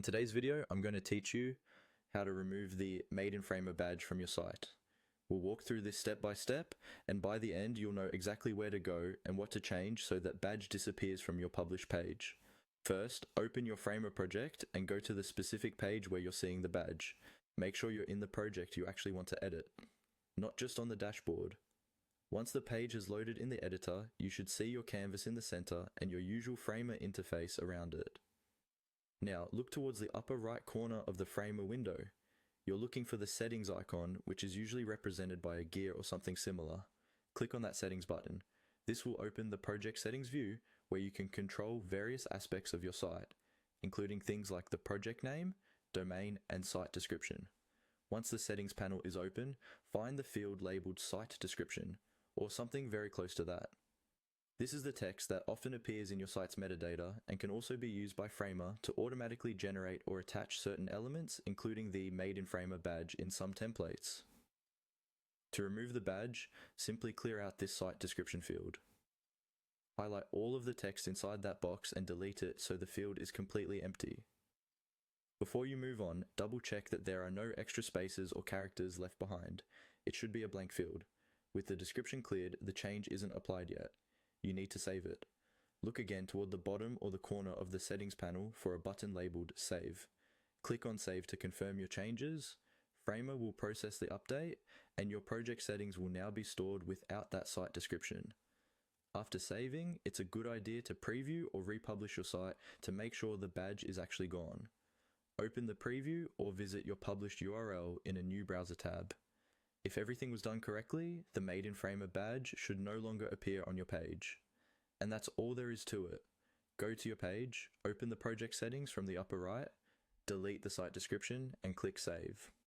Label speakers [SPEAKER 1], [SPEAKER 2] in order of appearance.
[SPEAKER 1] today's video, I'm going to teach you how to remove the Made in Framer badge from your site. We'll walk through this step by step, and by the end you'll know exactly where to go and what to change so that badge disappears from your published page. First, open your Framer project and go to the specific page where you're seeing the badge. Make sure you're in the project you actually want to edit, not just on the dashboard. Once the page is loaded in the editor, you should see your canvas in the center and your usual Framer interface around it. Now, look towards the upper right corner of the Framer window. You're looking for the settings icon, which is usually represented by a gear or something similar. Click on that settings button. This will open the project settings view where you can control various aspects of your site, including things like the project name, domain, and site description. Once the settings panel is open, find the field labeled site description, or something very close to that. This is the text that often appears in your site's metadata and can also be used by Framer to automatically generate or attach certain elements, including the Made in Framer badge in some templates. To remove the badge, simply clear out this site description field. Highlight all of the text inside that box and delete it so the field is completely empty. Before you move on, double check that there are no extra spaces or characters left behind. It should be a blank field. With the description cleared, the change isn't applied yet. You need to save it. Look again toward the bottom or the corner of the settings panel for a button labeled Save. Click on Save to confirm your changes. Framer will process the update, and your project settings will now be stored without that site description. After saving, it's a good idea to preview or republish your site to make sure the badge is actually gone. Open the preview or visit your published URL in a new browser tab. If everything was done correctly, the Made in Framer badge should no longer appear on your page. And that's all there is to it. Go to your page, open the project settings from the upper right, delete the site description, and click Save.